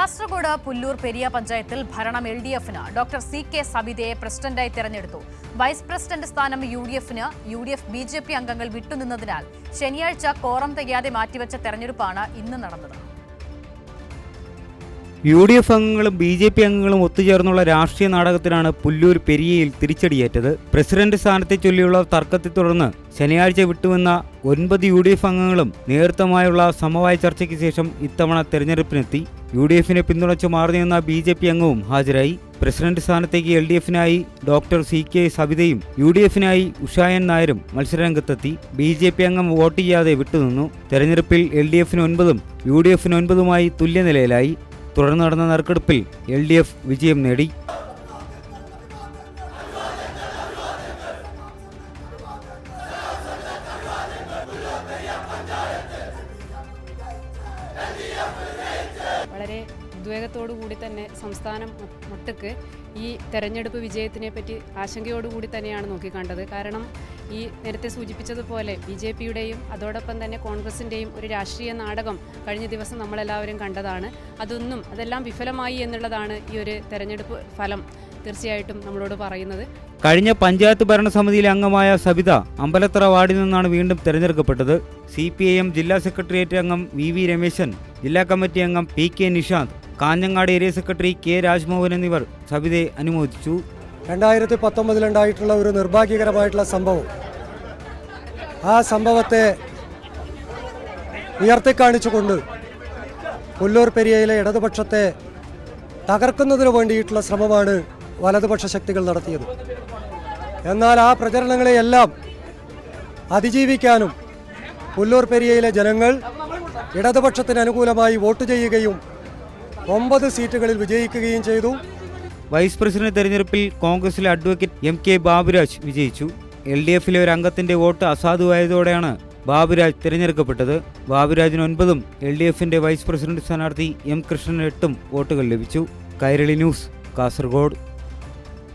കാസർഗോഡ് പുല്ലൂർ പെരിയ പഞ്ചായത്തിൽ ഭരണം LDF-ന് doctor CK സബിതയെ പ്രസിഡന്റായി തെരഞ്ഞെടുത്തു. വൈസ് പ്രസിഡന്റ് സ്ഥാനം UDF-ന് BJP അംഗങ്ങൾ വിട്ടുനിന്നതിനാൽ ശനിയാഴ്ച കോറം തികയാതെ മാറ്റിവെച്ച തെരഞ്ഞെടുപ്പാണ് ഇന്ന് നടന്നത്. UDF അംഗങ്ങളും BJP അംഗങ്ങളും ഒത്തുചേർന്നുള്ള രാഷ്ട്രീയ നാടകത്തിനാണ് പുല്ലൂർ പെരിയയിൽ തിരിച്ചടിയേറ്റത്. പ്രസിഡന്റ് സ്ഥാനത്തെ ചൊല്ലിയുള്ള തർക്കത്തെ തുടർന്ന് ശനിയാഴ്ച വിട്ടുവന്ന 9 UDF അംഗങ്ങളും നേതൃത്വമായുള്ള സമവായ ചർച്ചയ്ക്ക് ശേഷം ഇത്തവണ തെരഞ്ഞെടുപ്പിനെത്തി. UDF-നെ പിന്തുണച്ച് മാറി നിന്ന BJP അംഗവും ഹാജരായി. പ്രസിഡന്റ് സ്ഥാനത്തേക്ക് LDF-നായി ഡോക്ടർ CK സബിതയും UDF-നായി ഉഷായൻ നായരും മത്സരരംഗത്തെത്തി. BJP അംഗം വോട്ട് ചെയ്യാതെ വിട്ടുനിന്നു. തെരഞ്ഞെടുപ്പിൽ LDF-ന് 9-ഉം UDF-ന് 9-ഉമായി തുല്യനിലയിലായി. തുടർന്ന് നടന്ന നറുക്കെടുപ്പിൽ LDF വിജയം നേടി. വളരെ ഉദ്വേഗത്തോടുകൂടി തന്നെ സംസ്ഥാനം ഒട്ടുക്ക് ഈ തെരഞ്ഞെടുപ്പ് വിജയത്തിനെ പറ്റി ആശങ്കയോടുകൂടി തന്നെയാണ് നോക്കിക്കണ്ടത്. കാരണം ഈ നേരത്തെ സൂചിപ്പിച്ചതുപോലെ BJP-യുടെയും അതോടൊപ്പം തന്നെ കോൺഗ്രസിൻ്റെയും ഒരു രാഷ്ട്രീയ നാടകം കഴിഞ്ഞ ദിവസം നമ്മളെല്ലാവരും കണ്ടതാണ്. അതെല്ലാം വിഫലമായി എന്നുള്ളതാണ് ഈ ഒരു തെരഞ്ഞെടുപ്പ് ഫലം തീർച്ചയായിട്ടും നമ്മളോട് പറയുന്നത്. കഴിഞ്ഞ പഞ്ചായത്ത് ഭരണസമിതിയിലെ അംഗമായ സബിത അമ്പലത്തറ വാർഡിൽ നിന്നാണ് വീണ്ടും തെരഞ്ഞെടുക്കപ്പെട്ടത്. CPIM ജില്ലാ സെക്രട്ടേറിയറ്റ് അംഗം VV രമേശൻ, ജില്ലാ കമ്മിറ്റി അംഗം PK Nishanth, Kanhangad area secretary K Rajmohan എന്നിവർ സബിതയെ അനുമോദിച്ചു. 2019 ഒരു നിർഭാഗ്യകരമായിട്ടുള്ള സംഭവം, ആ സംഭവത്തെ ഉയർത്തിക്കാണിച്ചുകൊണ്ട് പുല്ലൂർ പെരിയയിലെ ഇടതുപക്ഷത്തെ തകർക്കുന്നതിന് വേണ്ടിയിട്ടുള്ള ശ്രമമാണ് വലതുപക്ഷ ശക്തികൾ നടത്തിയത്. എന്നാൽ ആ പ്രചരണങ്ങളെയെല്ലാം അതിജീവിക്കാനും പുല്ലൂർ പെരിയയിലെ ജനങ്ങൾ ഇടതുപക്ഷത്തിന് അനുകൂലമായി വോട്ട് ചെയ്യുകയും 9 സീറ്റുകളിൽ വിജയിക്കുകയും ചെയ്തു. വൈസ് പ്രസിഡന്റ് തെരഞ്ഞെടുപ്പിൽ കോൺഗ്രസിലെ അഡ്വക്കേറ്റ് MK ബാബുരാജ് വിജയിച്ചു. LDF-ലെ ഒരു അംഗത്തിന്റെ വോട്ട് അസാധുവായതോടെയാണ് ബാബുരാജ് തിരഞ്ഞെടുക്കപ്പെട്ടത്. ബാബുരാജിന് 9-ഉം LDF-ന്റെ വൈസ് പ്രസിഡന്റ് സ്ഥാനാർത്ഥി M കൃഷ്ണന് 8-ഉം വോട്ടുകൾ ലഭിച്ചു. കൈരളി ന്യൂസ്, കാസർഗോഡ്.